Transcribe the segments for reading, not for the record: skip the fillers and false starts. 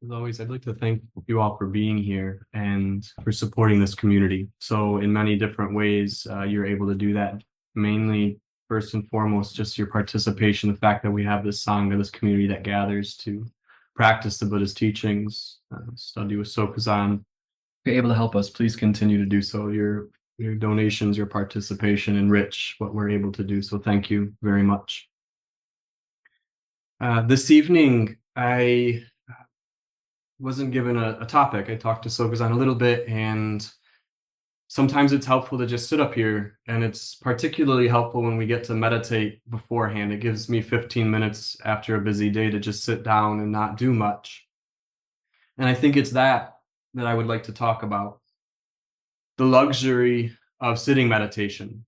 As always, I'd like to thank you all for being here and for supporting this community. So in many different ways, you're able to do that. Mainly, first and foremost, just your participation, the fact that we have this Sangha, this community that gathers to practice the Buddha's teachings, study with Sokuzan. If you're able to help us, please continue to do so. Your donations, your participation enrich what we're able to do. So thank you very much. This evening, I wasn't given a topic. I talked to Sokuzan a little bit, and sometimes it's helpful to just sit up here, and it's particularly helpful when we get to meditate beforehand. It gives me 15 minutes after a busy day to just sit down and not do much. And I think it's that I would like to talk about, the luxury of sitting meditation.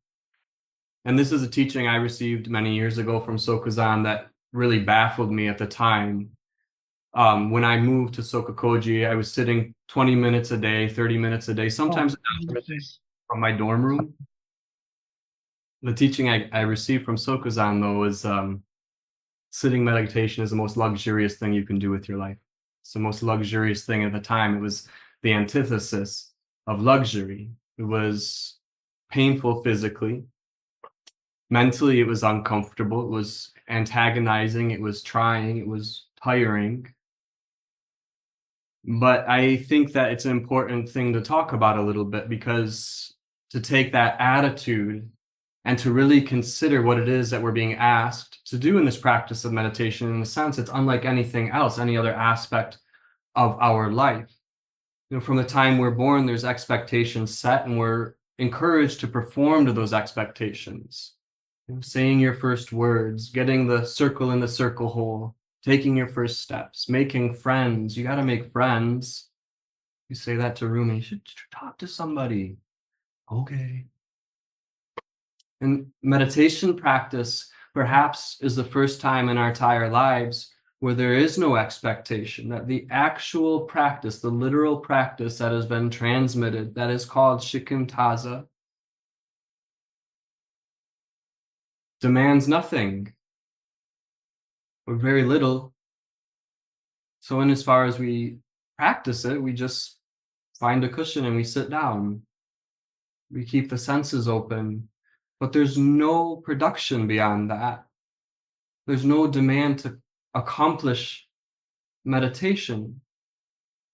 And this is a teaching I received many years ago from Sokuzan that really baffled me at the time. When I moved to SokukoJi, I was sitting 20 minutes a day, 30 minutes a day, sometimes from my dorm room. The teaching I received from Sokuzan, though, is sitting meditation is the most luxurious thing you can do with your life. It's the most luxurious thing at the time. It was the antithesis of luxury. It was painful physically. Mentally, it was uncomfortable. It was antagonizing. It was trying. It was tiring. But I think that it's an important thing to talk about a little bit, because to take that attitude and to really consider what it is that we're being asked to do in this practice of meditation, in a sense, it's unlike anything else, any other aspect of our life. From the time we're born, there's expectations set, and we're encouraged to perform to those expectations. Saying your first words, getting the circle in the circle hole, taking your first steps, making friends. You got to make friends. You say that to Rumi, you should talk to somebody. Okay. And meditation practice perhaps is the first time in our entire lives where there is no expectation, that the actual practice, the literal practice that has been transmitted, that is called shikantaza, demands nothing or very little. So in as far as we practice it, we just find a cushion and we sit down. We keep the senses open, but there's no production beyond that. There's no demand to accomplish meditation.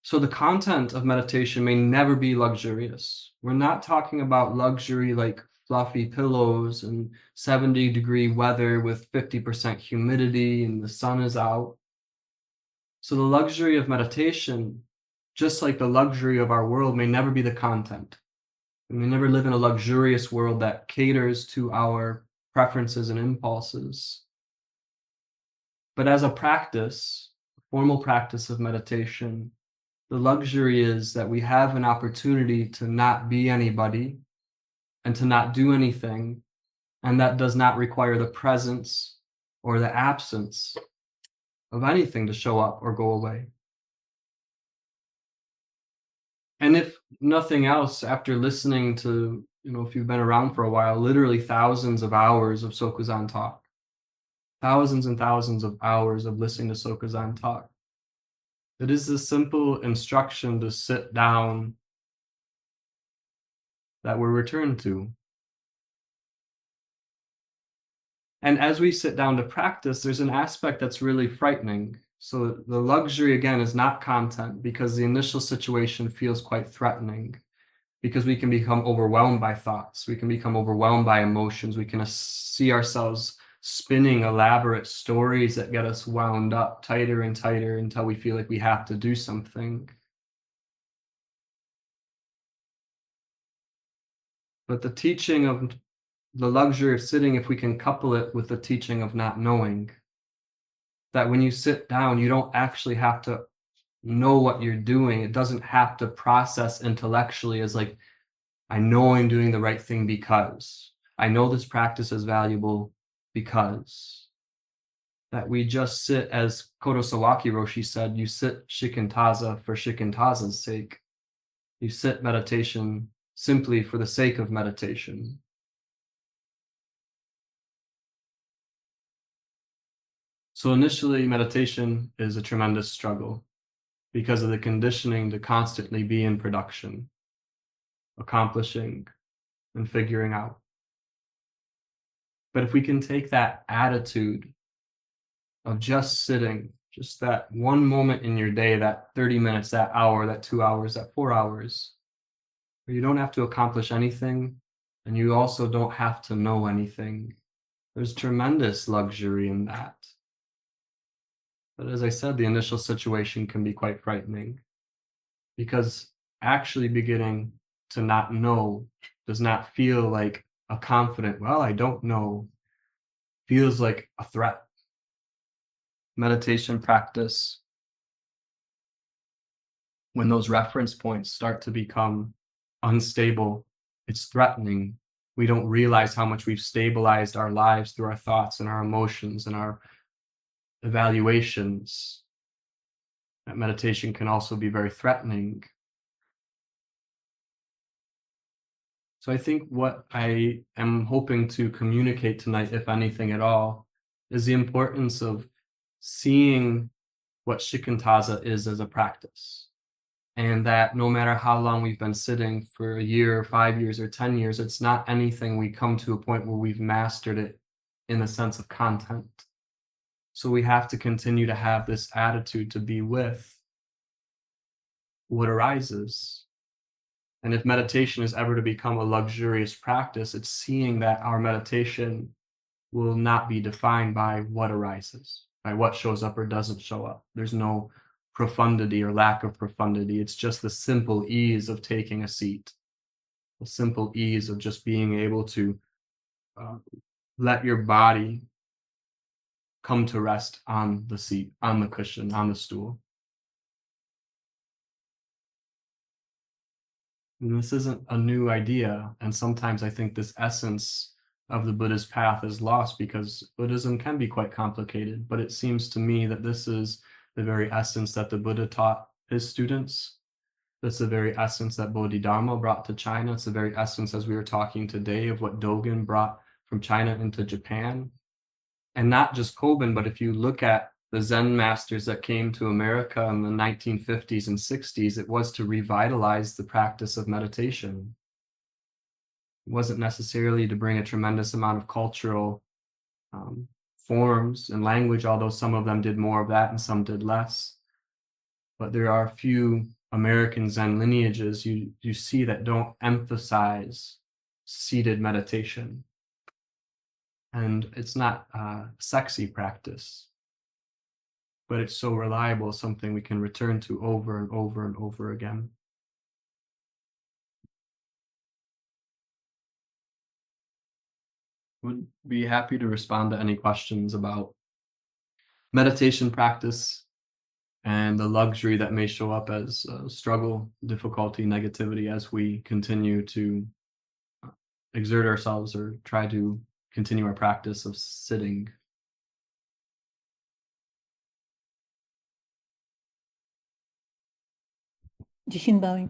So the content of meditation may never be luxurious. We're not talking about luxury like fluffy pillows and 70-degree weather with 50% humidity and the sun is out. So the luxury of meditation, just like the luxury of our world, may never be the content. We may never live in a luxurious world that caters to our preferences and impulses. But as a practice, a formal practice of meditation, the luxury is that we have an opportunity to not be anybody and to not do anything, and that does not require the presence or the absence of anything to show up or go away. And if nothing else, after listening to, if you've been around for a while, literally thousands of hours of Sokuzan talk, thousands and thousands of hours of listening to Sokuzan talk, it is the simple instruction to sit down that we're returned to. And as we sit down to practice, there's an aspect that's really frightening. So the luxury, again, is not content, because the initial situation feels quite threatening, because we can become overwhelmed by thoughts. We can become overwhelmed by emotions. We can see ourselves spinning elaborate stories that get us wound up tighter and tighter until we feel like we have to do something. But the teaching of the luxury of sitting, if we can couple it with the teaching of not knowing, that when you sit down, you don't actually have to know what you're doing. It doesn't have to process intellectually as like, I know I'm doing the right thing because I know this practice is valuable because. That we just sit, as Kodo Sawaki Roshi said, you sit shikantaza for shikantaza's sake. You sit meditation simply for the sake of meditation. So initially, meditation is a tremendous struggle. because of the conditioning to constantly be in production, accomplishing and figuring out. But if we can take that attitude of just sitting, just that one moment in your day, that 30 minutes, that hour, that 2 hours, that 4 hours, where you don't have to accomplish anything and you also don't have to know anything. There's tremendous luxury in that. But as I said, the initial situation can be quite frightening, because actually beginning to not know does not feel like a confident, well, I don't know, feels like a threat. Meditation practice, when those reference points start to become unstable, it's threatening. We don't realize how much we've stabilized our lives through our thoughts and our emotions and our evaluations. That meditation can also be very threatening. So I think what I am hoping to communicate tonight, if anything at all, is the importance of seeing what shikantaza is as a practice. And that no matter how long we've been sitting, for a year, 5 years, or 10 years, it's not anything we come to a point where we've mastered it in the sense of content. So we have to continue to have this attitude to be with what arises. And if meditation is ever to become a luxurious practice, it's seeing that our meditation will not be defined by what arises, by what shows up or doesn't show up. There's no profundity or lack of profundity. It's just the simple ease of taking a seat, the simple ease of just being able to let your body come to rest on the seat, on the cushion, on the stool. And this isn't a new idea. And sometimes I think this essence of the Buddha's path is lost, because Buddhism can be quite complicated. But it seems to me that this is the very essence that the Buddha taught his students. That's the very essence that Bodhidharma brought to China. It's the very essence, as we were talking today, of what Dogen brought from China into Japan. And not just Koben, but if you look at the Zen masters that came to America in the 1950s and 60s, it was to revitalize the practice of meditation. It wasn't necessarily to bring a tremendous amount of cultural forms and language, although some of them did more of that and some did less. But there are a few American Zen lineages you see that don't emphasize seated meditation. And it's not a sexy practice, but it's so reliable, something we can return to over and over and over again. Would be happy to respond to any questions about meditation practice and the luxury that may show up as struggle, difficulty, negativity as we continue to exert ourselves or try to continue our practice of sitting. Jishin bowing.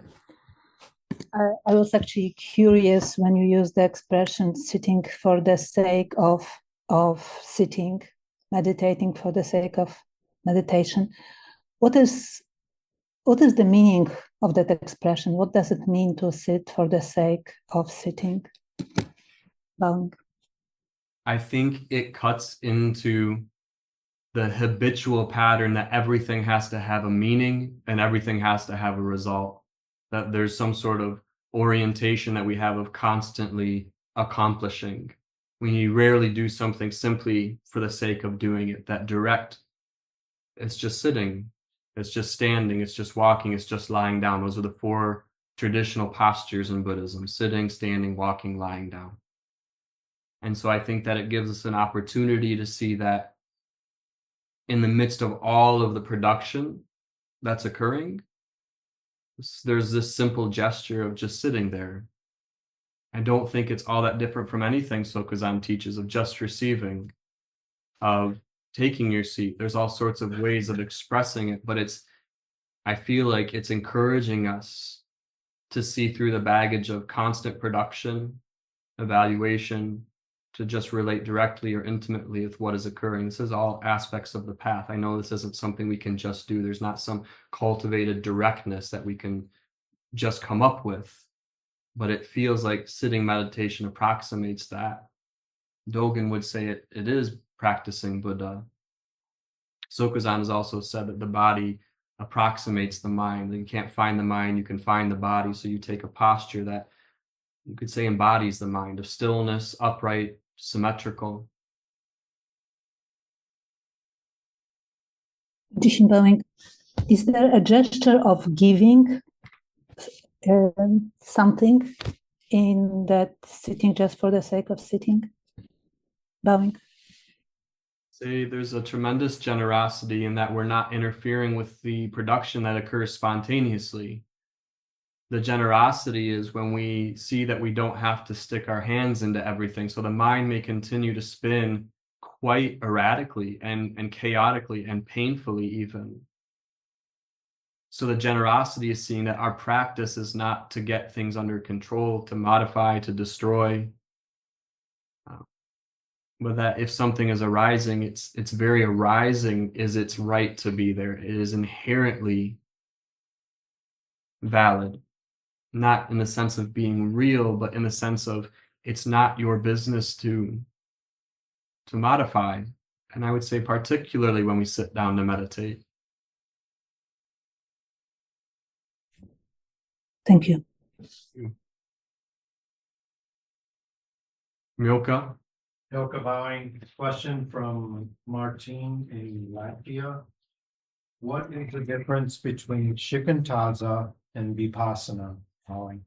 I was actually curious when you use the expression sitting for the sake of sitting, meditating for the sake of meditation. What is the meaning of that expression? What does it mean to sit for the sake of sitting? Bowing. I think it cuts into the habitual pattern that everything has to have a meaning and everything has to have a result, that there's some sort of orientation that we have of constantly accomplishing. We rarely do something simply for the sake of doing it. That direct, it's just sitting, it's just standing, it's just walking, it's just lying down. Those are the 4 traditional postures in Buddhism: sitting, standing, walking, lying down. And so I think that it gives us an opportunity to see that in the midst of all of the production that's occurring, there's this simple gesture of just sitting there. I don't think it's all that different from anything SokukoJi teaches, of just receiving, of taking your seat. There's all sorts of ways of expressing it, but I feel like it's encouraging us to see through the baggage of constant production, evaluation, to just relate directly or intimately with what is occurring. This is all aspects of the path. I know this isn't something we can just do. There's not some cultivated directness that we can just come up with, but it feels like sitting meditation approximates that. Dogen would say it is practicing Buddha. Sokuzan has also said that the body approximates the mind. You can't find the mind, you can find the body. So you take a posture that you could say embodies the mind of stillness, upright, symmetrical. Disembowing. Is there a gesture of giving something in that sitting just for the sake of sitting? Bowing. Say there's a tremendous generosity in that we're not interfering with the production that occurs spontaneously. The generosity is when we see that we don't have to stick our hands into everything. So the mind may continue to spin quite erratically and chaotically and painfully even. So the generosity is seeing that our practice is not to get things under control, to modify, to destroy. But that if something is arising, it's very arising is its right to be there. It is inherently valid, not in the sense of being real, but in the sense of it's not your business to modify. And I would say particularly when we sit down to meditate. Thank you. Milka? Ilka bowing. Question from Martin in Latvia. What is the difference between shikantaza and vipassana bowing?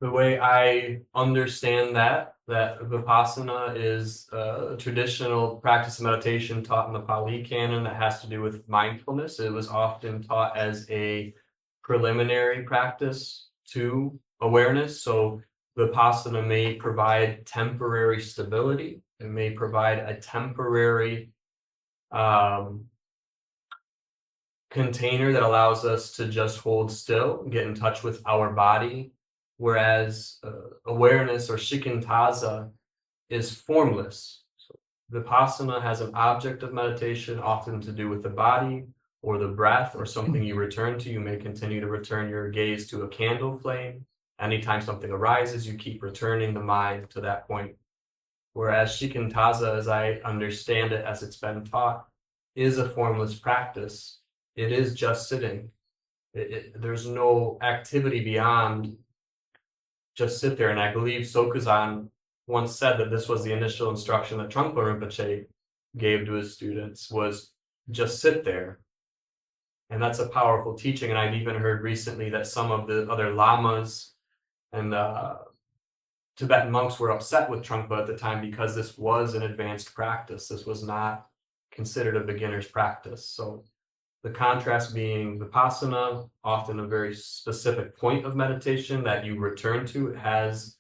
The way I understand that vipassana is a traditional practice of meditation taught in the Pali Canon that has to do with mindfulness. It was often taught as a preliminary practice to awareness. So vipassana may provide temporary stability. It may provide a temporary container that allows us to just hold still, get in touch with our body. Whereas awareness or shikantaza is formless. So vipassana has an object of meditation, often to do with the body or the breath or something you return to. You may continue to return your gaze to a candle flame. Anytime something arises, you keep returning the mind to that point. Whereas shikantaza, as I understand it, as it's been taught, is a formless practice. It is just sitting. There's no activity beyond just sit there. And I believe Sokuzan once said that this was the initial instruction that Trungpa Rinpoche gave to his students, was just sit there. And that's a powerful teaching. And I've even heard recently that some of the other lamas and Tibetan monks were upset with Trungpa at the time because this was an advanced practice. This was not considered a beginner's practice. So the contrast being vipassana, often a very specific point of meditation that you return to. It has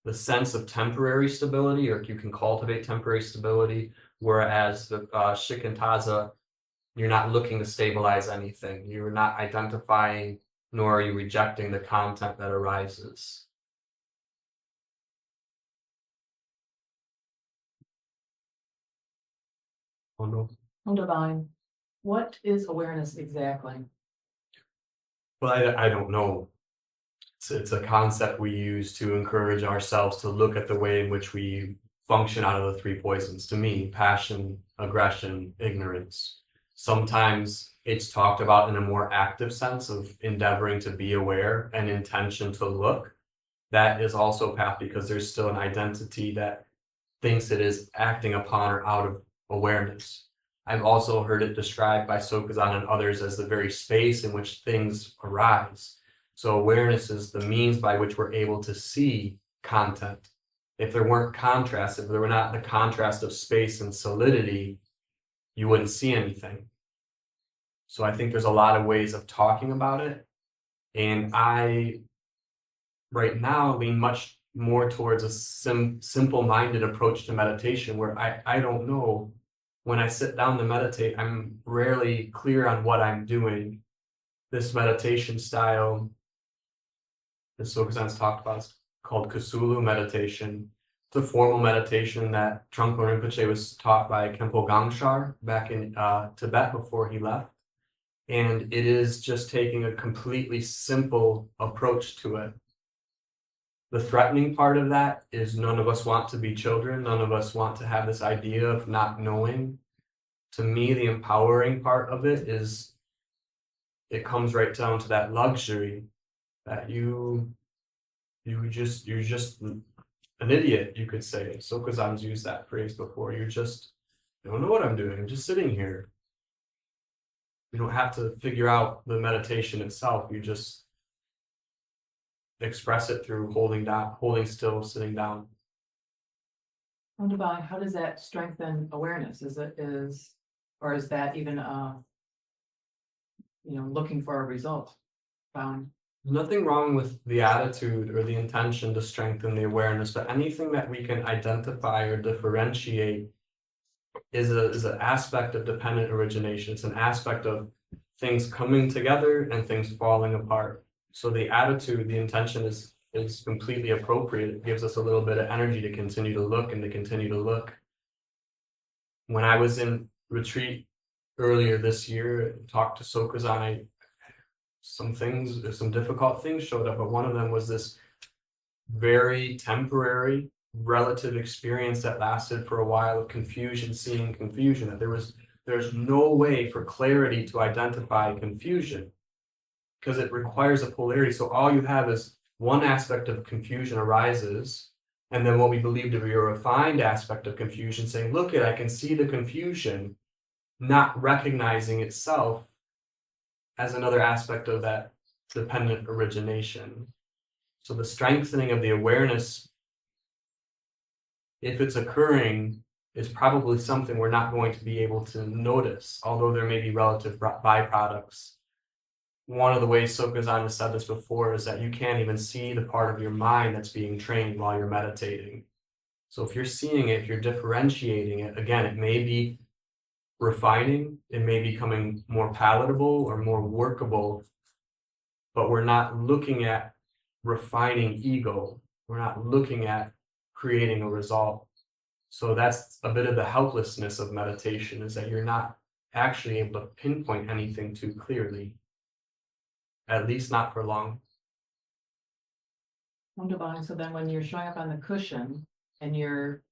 the sense of temporary stability, or you can cultivate temporary stability, whereas the shikantaza, you're not looking to stabilize anything. You're not identifying, nor are you rejecting the content that arises. Oh no. Divine. What is awareness exactly? Well, I don't know. It's a concept we use to encourage ourselves to look at the way in which we function out of the three poisons. To me, passion, aggression, ignorance. Sometimes it's talked about in a more active sense of endeavoring to be aware and intention to look. That is also path, because there's still an identity that thinks it is acting upon or out of awareness. I've also heard it described by Sokuzan and others as the very space in which things arise. So awareness is the means by which we're able to see content. If there weren't contrast, if there were not the contrast of space and solidity, you wouldn't see anything. So I think there's a lot of ways of talking about it. And I, right now, lean much more towards a simple-minded approach to meditation, where I don't know. When I sit down to meditate, I'm rarely clear on what I'm doing. This meditation style that Sokuzan's talked about is called Kusulu meditation. It's a formal meditation that Trungpa Rinpoche was taught by Khenpo Gangshar back in Tibet before he left. And it is just taking a completely simple approach to it. The threatening part of that is none of us want to be children. None of us want to have this idea of not knowing. To me, the empowering part of it is it comes right down to that luxury that you're just an idiot, you could say. Sokuzan's used that phrase before. I don't know what I'm doing. I'm just sitting here. You don't have to figure out the meditation itself. You just express it through holding still, sitting down. How does that strengthen awareness? Or is that even looking for a result? Found. Nothing wrong with the attitude or the intention to strengthen the awareness, but anything that we can identify or differentiate is an aspect of dependent origination. It's an aspect of things coming together and things falling apart. So the attitude, the intention is completely appropriate. It gives us a little bit of energy to continue to look and to continue to look. When I was in retreat earlier this year, talked to Sokuzan, some difficult things showed up, but one of them was this very temporary relative experience that lasted for a while of confusion, seeing confusion, that there's no way for clarity to identify confusion because it requires a polarity. So all you have is one aspect of confusion arises, and then what we believe to be a refined aspect of confusion saying, look, I can see the confusion, not recognizing itself as another aspect of that dependent origination. So the strengthening of the awareness, if it's occurring, is probably something we're not going to be able to notice, although there may be relative byproducts. One of the ways Sokuzan has said this before is that you can't even see the part of your mind that's being trained while you're meditating. So if you're seeing it, if you're differentiating it, again, it may be refining, it may be becoming more palatable or more workable, but we're not looking at refining ego. We're not looking at creating a result. So that's a bit of the helplessness of meditation, is that you're not actually able to pinpoint anything too clearly, at least not for long. So then when you're showing up on the cushion and you're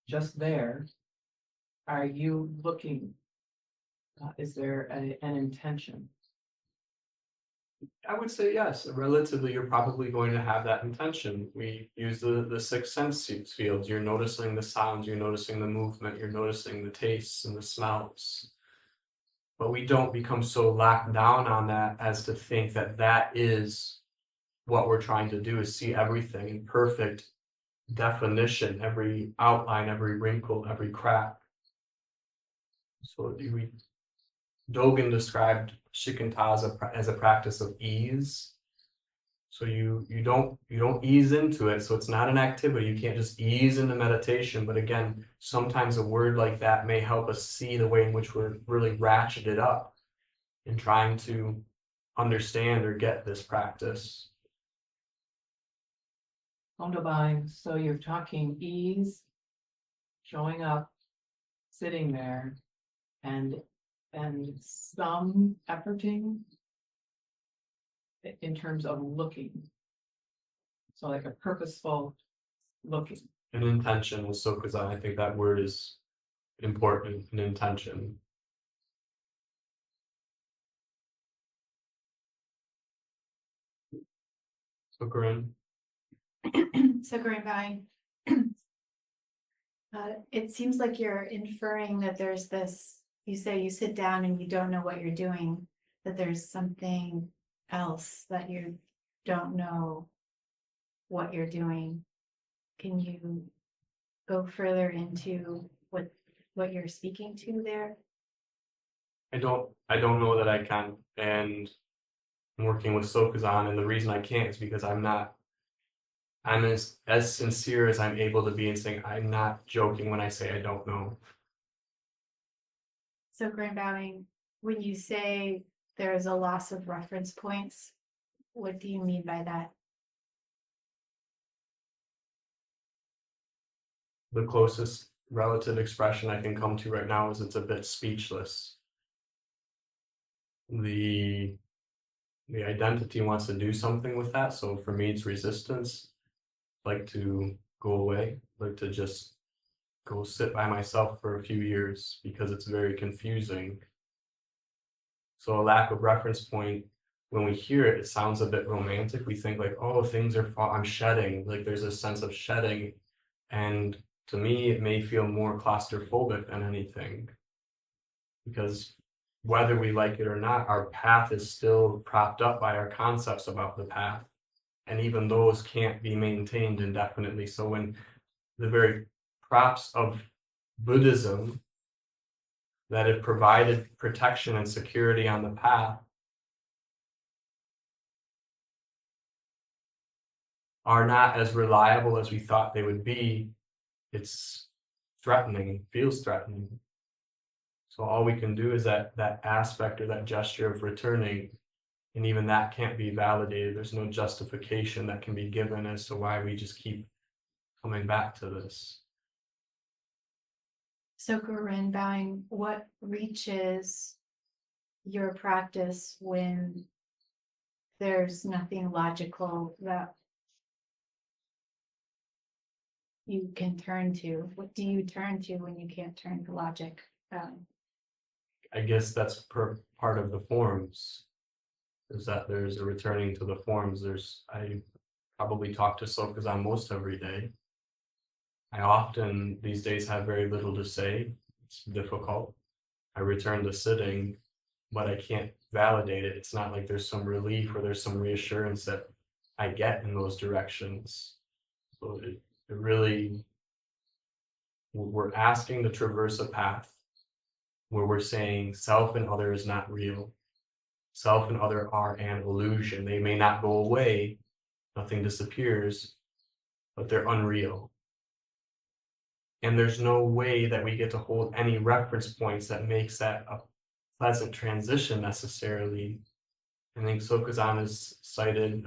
just there, are you looking? Is there an intention? I would say yes. Relatively, you're probably going to have that intention. We use the sixth sense fields. You're noticing the sounds, you're noticing the movement, you're noticing the tastes and the smells. But we don't become so locked down on that as to think that that is what we're trying to do, is see everything in perfect definition, every outline, every wrinkle, every crack. So Dogen described shikantaza as a practice of ease. So you don't ease into it. So it's not an activity. You can't just ease into meditation. But again, sometimes a word like that may help us see the way in which we're really ratcheted up in trying to understand or get this practice. So you're talking ease, showing up, sitting there, and some efforting in terms of looking. So like a purposeful looking. An intention with Sokuzan, I think that word is important, an intention. Sokurin. Sokurin bowing. It seems like you're inferring that there's this, you say you sit down and you don't know what you're doing, that there's something else that you don't know what you're doing. Can you go further into what you're speaking to there? I don't know that I can, and I'm working with Sokuzan, and the reason I can't is because I'm as sincere as I'm able to be in saying I'm not joking when I say I don't know. So grand bowing, when you say there's a loss of reference points, what do you mean by that? the closest relative expression I can come to right now is it's a bit speechless. The identity wants to do something with that. So for me, it's resistance. Like to go away, like to just go sit by myself for a few years because it's very confusing. So a lack of reference point, when we hear it, it sounds a bit romantic. We think like, oh, things are, I'm shedding. Like there's a sense of shedding. And to me, it may feel more claustrophobic than anything. Because whether we like it or not, our path is still propped up by our concepts about the path. And even those can't be maintained indefinitely. So when the very props of Buddhism that have provided protection and security on the path are not as reliable as we thought they would be, it's threatening, feels threatening. So all we can do is that aspect or that gesture of returning, and even that can't be validated. There's no justification that can be given as to why we just keep coming back to this. Soku bowing, what reaches your practice when there's nothing logical that you can turn to? What do you turn to when you can't turn to logic? I guess that's part of the forms, is that there's a returning to the forms. I probably talk to Sokuzan most every day. I often these days have very little to say. It's difficult. I return to sitting, but I can't validate it. It's not like there's some relief or there's some reassurance that I get in those directions. So it really, we're asking to traverse a path where we're saying self and other is not real. Self and other are an illusion. They may not go away, nothing disappears, but they're unreal. And there's no way that we get to hold any reference points that makes that a pleasant transition necessarily. I think Sokuzan has cited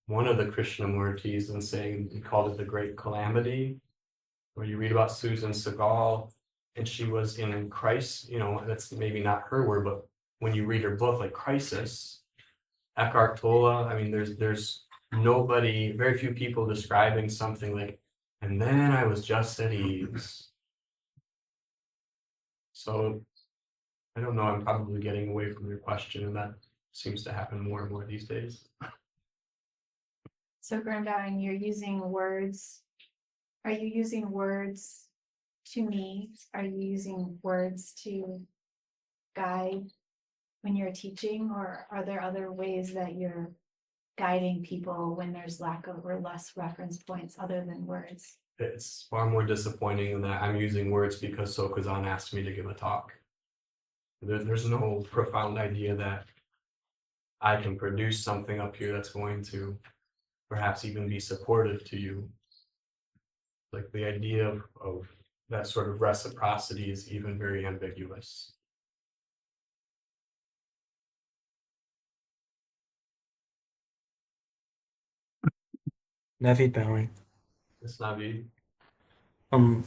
one of the Krishnamurtis and saying, he called it the Great Calamity, where you read about Susan Segal, and she was in crisis, that's maybe not her word, but when you read her book, like Crisis, Eckhart Tolle, I mean, there's nobody, very few people describing something like, and then I was just at ease. So I don't know, I'm probably getting away from your question, and that seems to happen more and more these days. So bowing, you're using words. Are you using words to me? Are you using words to guide when you're teaching, or are there other ways that you're guiding people when there's lack of or less reference points other than words? It's far more disappointing that I'm using words because Sokuzan asked me to give a talk. There's no profound idea that I can produce something up here that's going to perhaps even be supportive to you. Like the idea of that sort of reciprocity is even very ambiguous. Navid bowing. It's Navid.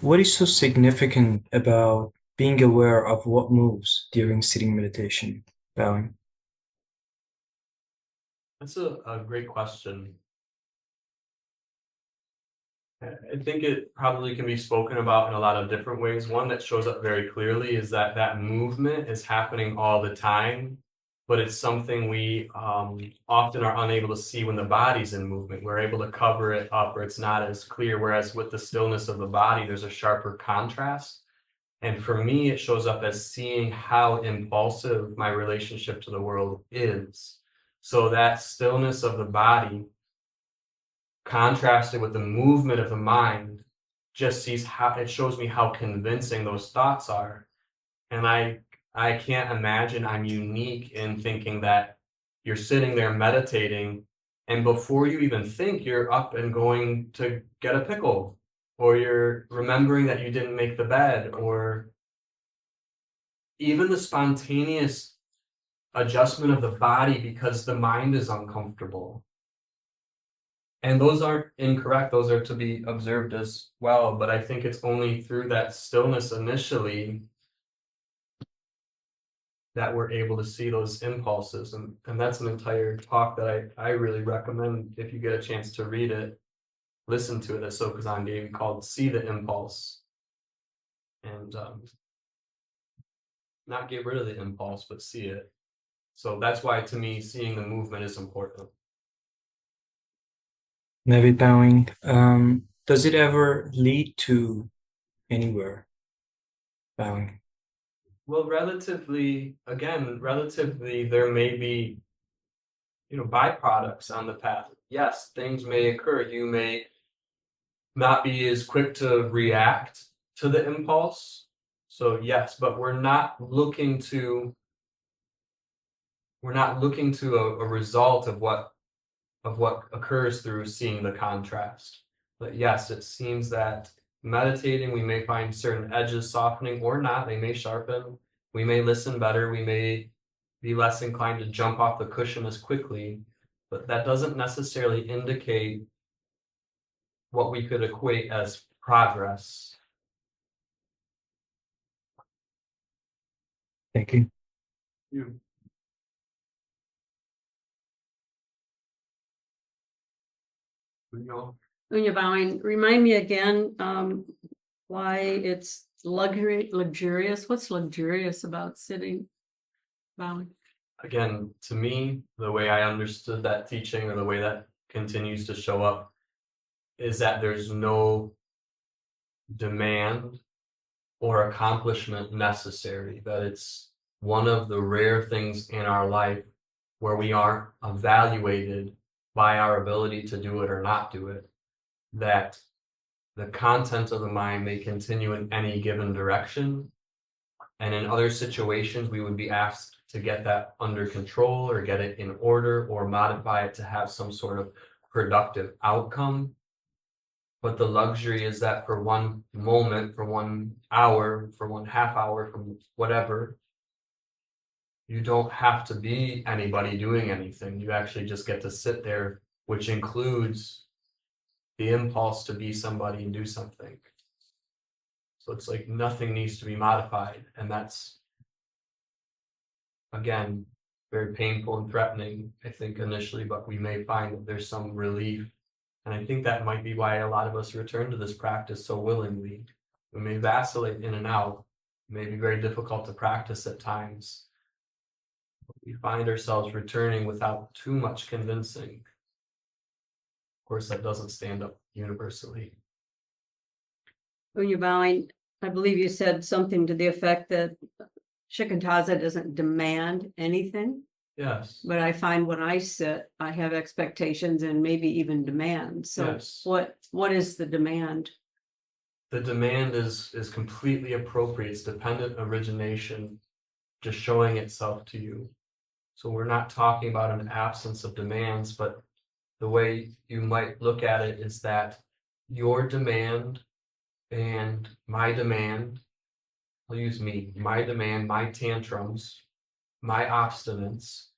What is so significant about being aware of what moves during sitting meditation? Bowing. That's a great question. I think it probably can be spoken about in a lot of different ways. One that shows up very clearly is that movement is happening all the time, but it's something we often are unable to see when the body's in movement. We're able to cover it up, or it's not as clear, whereas with the stillness of the body, there's a sharper contrast. And for me, it shows up as seeing how impulsive my relationship to the world is. So that stillness of the body contrasted with the movement of the mind just sees how it shows me how convincing those thoughts are. And I can't imagine I'm unique in thinking that you're sitting there meditating, and before you even think, you're up and going to get a pickle, or you're remembering that you didn't make the bed, or even the spontaneous adjustment of the body because the mind is uncomfortable. And those aren't incorrect, those are to be observed as well, but I think it's only through that stillness initially that we're able to see those impulses. And that's an entire talk that I really recommend if you get a chance to read it, listen to it, that SokukoJi gave, called See the Impulse. And not get rid of the impulse, but see it. So that's why, to me, seeing the movement is important. Maybe bowing. Does it ever lead to anywhere? Bowing. Well, relatively, there may be, byproducts on the path. Yes, things may occur. You may not be as quick to react to the impulse. So yes, but we're not looking to a result of what occurs through seeing the contrast. But yes, it seems that meditating, we may find certain edges softening or not. They may sharpen. We may listen better. We may be less inclined to jump off the cushion as quickly. But that doesn't necessarily indicate what we could equate as progress. Thank you. You. When you're bowing, remind me again why it's luxurious. What's luxurious about sitting bowing? Again, to me, the way I understood that teaching, or the way that continues to show up, is that there's no demand or accomplishment necessary, that it's one of the rare things in our life where we aren't evaluated by our ability to do it or not do it, that the content of the mind may continue in any given direction. And in other situations, we would be asked to get that under control or get it in order or modify it to have some sort of productive outcome. But the luxury is that for one moment, for 1 hour, for 1/2 hour, from whatever, you don't have to be anybody doing anything. You actually just get to sit there, which includes the impulse to be somebody and do something. So it's like nothing needs to be modified. And that's, again, very painful and threatening, I think, initially, but we may find that there's some relief. And I think that might be why a lot of us return to this practice so willingly. We may vacillate in and out. It may be very difficult to practice at times. We find ourselves returning without too much convincing. Of course, that doesn't stand up universally. When you're bowing, I believe you said something to the effect that shikantaza doesn't demand anything. Yes. But I find when I sit, I have expectations and maybe even demand. So Yes. what is the demand? The demand is completely appropriate. It's dependent origination just showing itself to you. So we're not talking about an absence of demands, but the way you might look at it is that your demand and my demand, I'll use me, my demand, my tantrums, my obstinance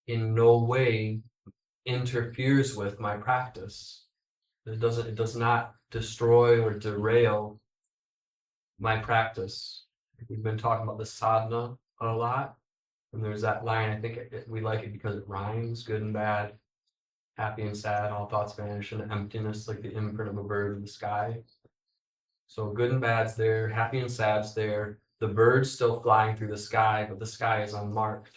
in no way interferes with my practice. It does not destroy or derail my practice. We've been talking about the sadhana a lot, and there's that line, I think we like it because it rhymes, good and bad, happy and sad, all thoughts vanish, and emptiness like the imprint of a bird in the sky. So good and bad's there, happy and sad's there, the bird's still flying through the sky, but the sky is unmarked.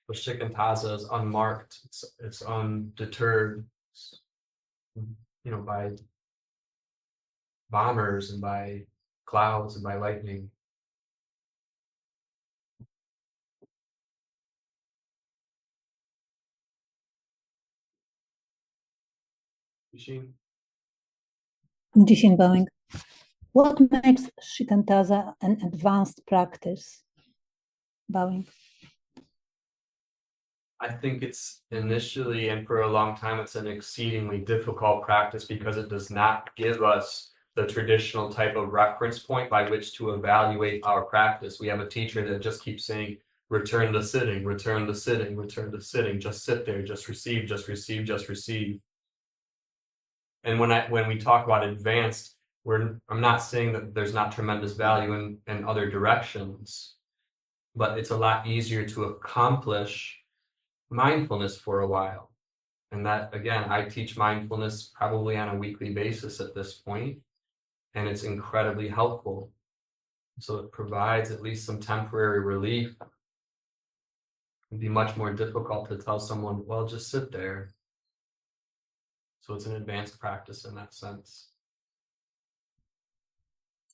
But shikantaza is unmarked, it's undeterred, by bombers and by clouds and by lightning. Yushin? Jishin bowing. What makes shikantaza an advanced practice? Bowing. I think it's initially and for a long time, it's an exceedingly difficult practice because it does not give us the traditional type of reference point by which to evaluate our practice. We have a teacher that just keeps saying, return to sitting, return to sitting, return to sitting, just sit there, just receive, just receive, just receive. And when we talk about advanced, I'm not saying that there's not tremendous value in other directions, but it's a lot easier to accomplish mindfulness for a while. And that, again, I teach mindfulness probably on a weekly basis at this point, and it's incredibly helpful. So it provides at least some temporary relief. It'd be much more difficult to tell someone, well, just sit there. So it's an advanced practice in that sense.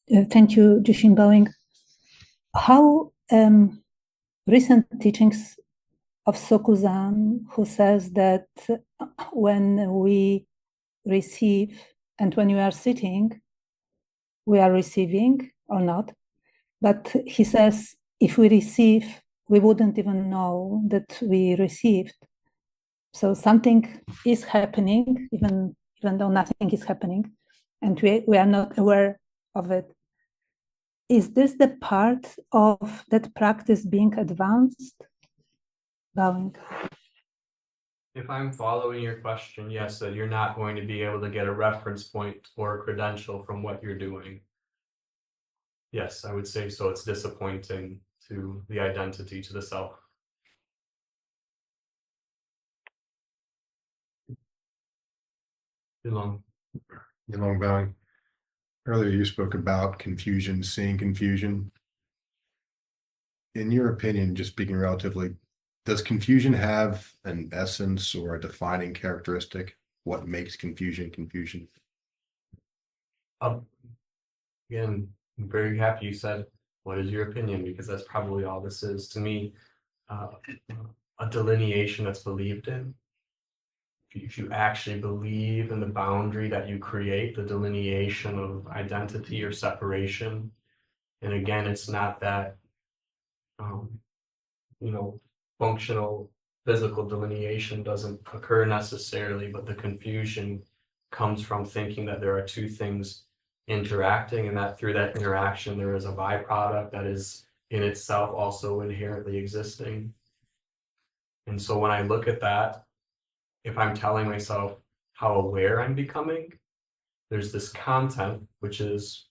Thank you, Jishin Bowing. How recent teachings of Sokuzan, who says that when we receive and when we are sitting, we are receiving or not. But he says if we receive, we wouldn't even know that we received. So something is happening, even though nothing is happening, and we are not aware of it. Is this the part of that practice being advanced? Bowing. If I'm following your question, yes, that you're not going to be able to get a reference point or a credential from what you're doing. Yes, I would say so. It's disappointing to the identity, to the self. Long bowing. Earlier you spoke about confusion, seeing confusion. In your opinion, just speaking relatively, does confusion have an essence or a defining characteristic? What makes confusion confusion? Again, I'm very happy you said, what is your opinion? Because that's probably all this is to me. A delineation that's believed in. If you actually believe in the boundary that you create, the delineation of identity or separation. And again, it's not that, functional physical delineation doesn't occur necessarily, but the confusion comes from thinking that there are two things interacting, and that through that interaction there is a byproduct that is in itself also inherently existing. And so when I look at that, if I'm telling myself how aware I'm becoming, there's this content, which is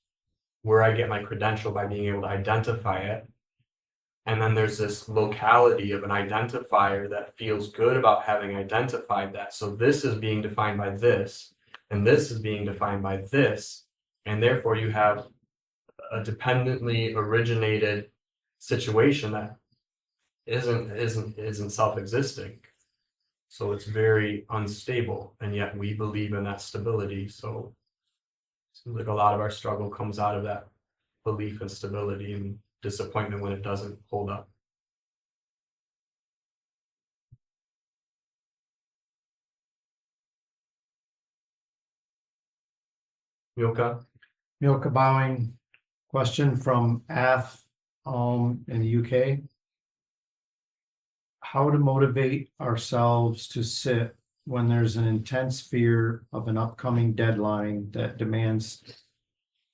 where I get my credential by being able to identify it. And then there's this locality of an identifier that feels good about having identified that. So this is being defined by this, and this is being defined by this. And therefore you have a dependently originated situation that isn't self-existing. So it's very unstable, and yet we believe in that stability. So it seems like a lot of our struggle comes out of that belief in stability and disappointment when it doesn't hold up. Milka? Milka Bowing, question from Ath in the UK. How to motivate ourselves to sit when there's an intense fear of an upcoming deadline that demands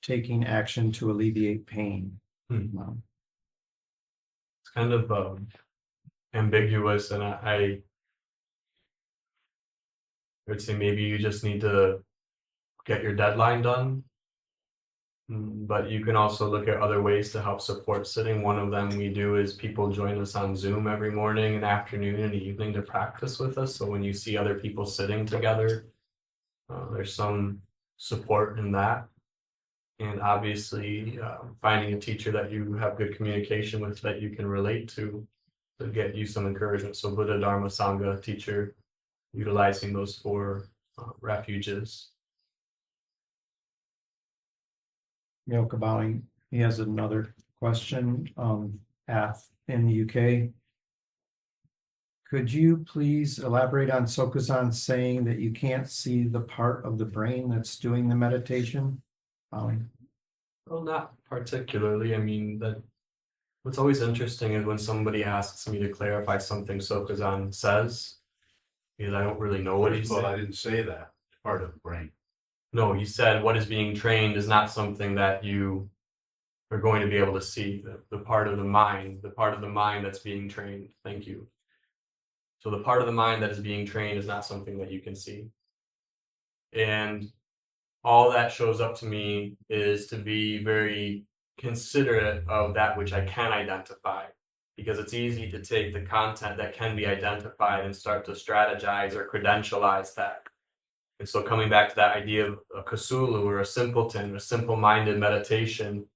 taking action to alleviate pain? It's kind of ambiguous, and I would say maybe you just need to get your deadline done. But you can also look at other ways to help support sitting. One of them we do is people join us on Zoom every morning and afternoon and evening to practice with us. So when you see other people sitting together, there's some support in that. And obviously finding a teacher that you have good communication with that you can relate to get you some encouragement. So Buddha, Dharma, Sangha teacher, utilizing those four refuges. Milka Bowing, he has another question. Ath in the UK. Could you please elaborate on Sokuzan saying that you can't see the part of the brain that's doing the meditation? Bowing. Well, not particularly. I mean, what's always interesting is when somebody asks me to clarify something Sokuzan says, because I don't really know what he said. I didn't say that. Part of the brain. No, he said what is being trained is not something that you are going to be able to see. The part of the mind that's being trained. Thank you. So the part of the mind that is being trained is not something that you can see. And all that shows up to me is to be very considerate of that which I can identify, because it's easy to take the content that can be identified and start to strategize or credentialize that. And so coming back to that idea of a Cthulhu or a simpleton, a simple-minded meditation,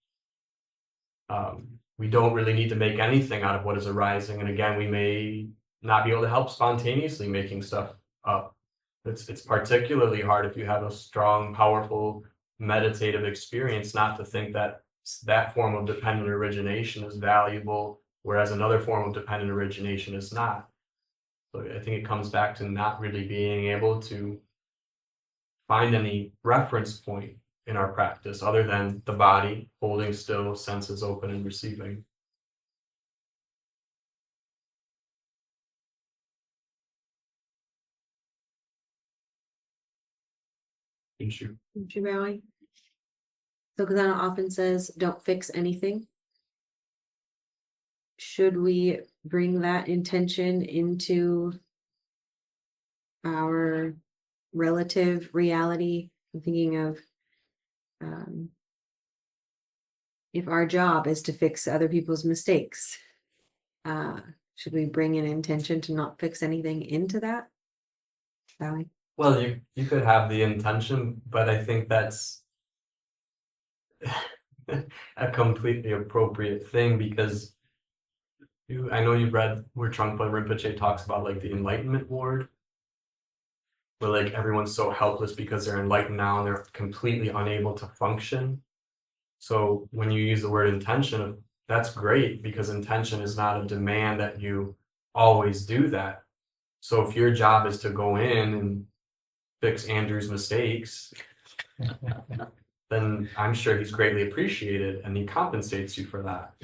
we don't really need to make anything out of what is arising. And again, we may not be able to help spontaneously making stuff up. It's particularly hard if you have a strong, powerful meditative experience, not to think that that form of dependent origination is valuable, whereas another form of dependent origination is not. So I think it comes back to not really being able to find any reference point in our practice other than the body holding still, senses open and receiving. Issue. Bowing. So Kazana often says, don't fix anything. Should we bring that intention into our relative reality? I'm thinking of if our job is to fix other people's mistakes, should we bring an intention to not fix anything into that? Bowing. Well, you could have the intention, but I think that's a completely appropriate thing, because I know you've read where Trungpa Rinpoche talks about like the enlightenment ward, where like everyone's so helpless because they're enlightened now and they're completely unable to function. So when you use the word intention, that's great, because intention is not a demand that you always do that. So if your job is to go in and fix Andrew's mistakes, then I'm sure he's greatly appreciated and he compensates you for that.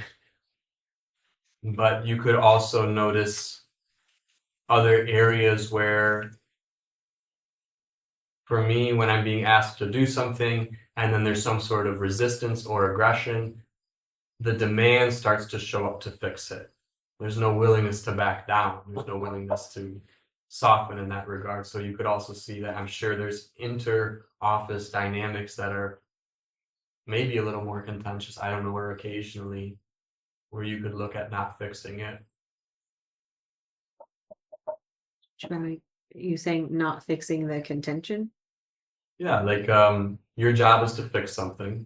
But you could also notice other areas where, for me, when I'm being asked to do something and then there's some sort of resistance or aggression, the demand starts to show up to fix it. There's no willingness to back down. There's no willingness to soften in that regard. So you could also see that I'm sure there's inter-office dynamics that are maybe a little more contentious. I don't know, where occasionally where you could look at not fixing it. You saying not fixing the contention? Yeah, like your job is to fix something,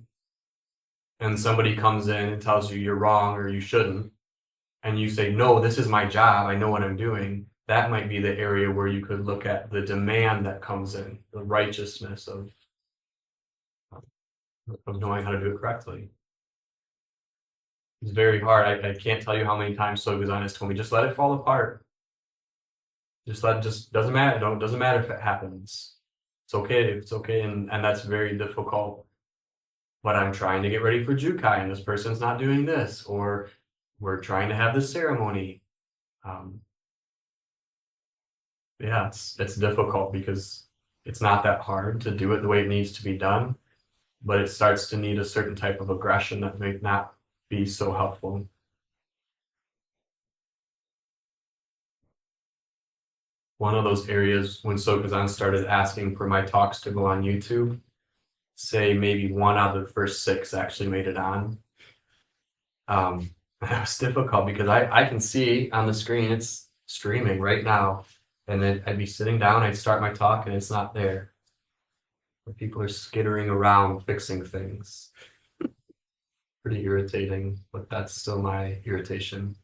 and somebody comes in and tells you you're wrong or you shouldn't, and you say, no, this is my job, I know what I'm doing. That might be the area where you could look at the demand that comes in, the righteousness of knowing how to do it correctly. It's very hard. I can't tell you how many times Sokuzan has told me, just let it fall apart. Just doesn't matter. Doesn't matter if it happens. It's okay. It's okay. And that's very difficult. But I'm trying to get ready for Jukai and this person's not doing this, or we're trying to have this ceremony. Yeah, it's difficult because it's not that hard to do it the way it needs to be done, but it starts to need a certain type of aggression that may not be so helpful. One of those areas when Sokuzan started asking for my talks to go on YouTube, say maybe 1 out of the first 6 actually made it on. That was difficult because I can see on the screen it's streaming right now, and then I'd be sitting down, I'd start my talk and it's not there. Where people are skittering around fixing things. Pretty irritating, but that's still my irritation.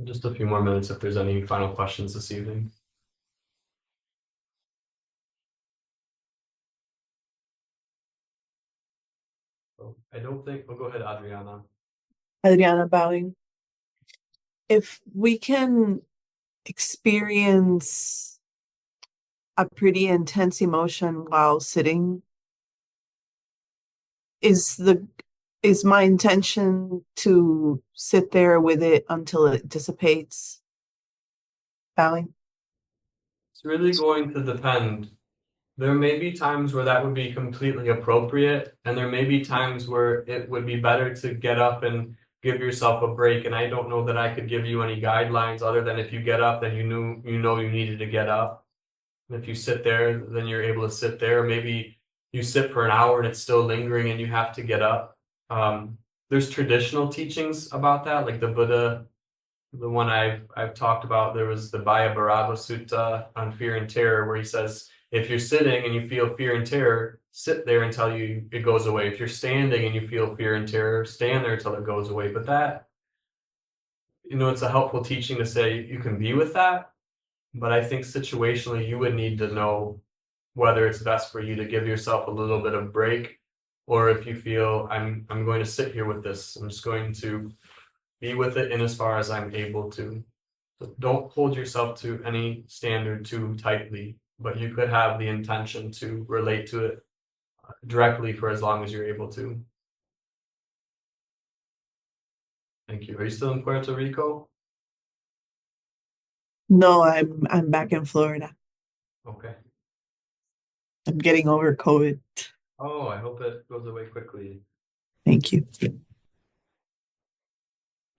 Just a few more minutes if there's any final questions this evening. I don't think, oh, go ahead, Adriana. Adriana bowing. If we can experience a pretty intense emotion while sitting, is my intention to sit there with it until it dissipates? Bowing. It's really going to depend. There may be times where that would be completely appropriate, and there may be times where it would be better to get up and give yourself a break. And I don't know that I could give you any guidelines other than if you get up, then you know you needed to get up. And if you sit there, then you're able to sit there. Maybe you sit for an hour and it's still lingering and you have to get up. There's traditional teachings about that, like the Buddha, the one I've talked about. There was the Bhaya Sutta on fear and terror, where he says, if you're sitting and you feel fear and terror, sit there until it goes away. If you're standing and you feel fear and terror, stand there until it goes away. But that, it's a helpful teaching to say you can be with that. But I think situationally, you would need to know whether it's best for you to give yourself a little bit of break, or if you feel I'm going to sit here with this. I'm just going to be with it in as far as I'm able to. So don't hold yourself to any standard too tightly, but you could have the intention to relate to it directly for as long as you're able to. Thank you. Are you still in Puerto Rico? No, I'm back in Florida. Okay. I'm getting over COVID. Oh, I hope it goes away quickly. Thank you.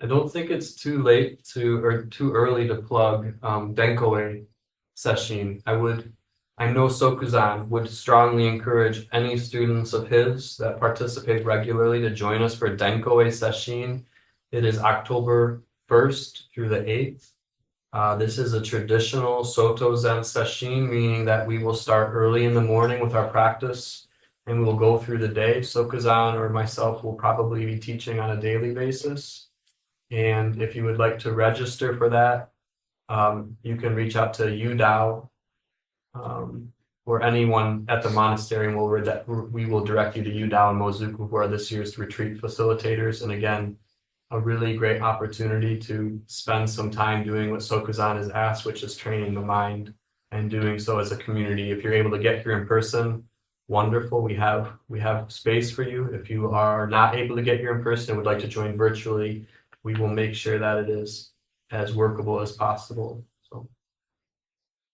I don't think it's too late or too early to plug Denkoe Session. I know Sokuzan would strongly encourage any students of his that participate regularly to join us for Denkoe Session. It is October 1st through the 8th. This is a traditional Soto Zen Session, meaning that we will start early in the morning with our practice and we will go through the day. Sokuzan or myself will probably be teaching on a daily basis. And if you would like to register for that, you can reach out to UDAO or anyone at the monastery, and we will direct you to UDAO and Mozuku, who are this year's retreat facilitators. And again, a really great opportunity to spend some time doing what Sokuzan has asked, which is training the mind and doing so as a community. If you're able to get here in person, wonderful. We have space for you. If you are not able to get here in person and would like to join virtually, we will make sure that it is as workable as possible. So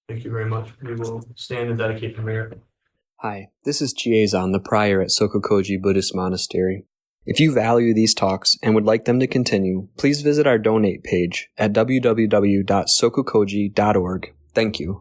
thank you very much. We will stand and dedicate the merit. Hi, this is Chiezan, the prior at SokukoJi Buddhist Monastery. If you value these talks and would like them to continue, please visit our donate page at www.sokukoji.org. Thank you.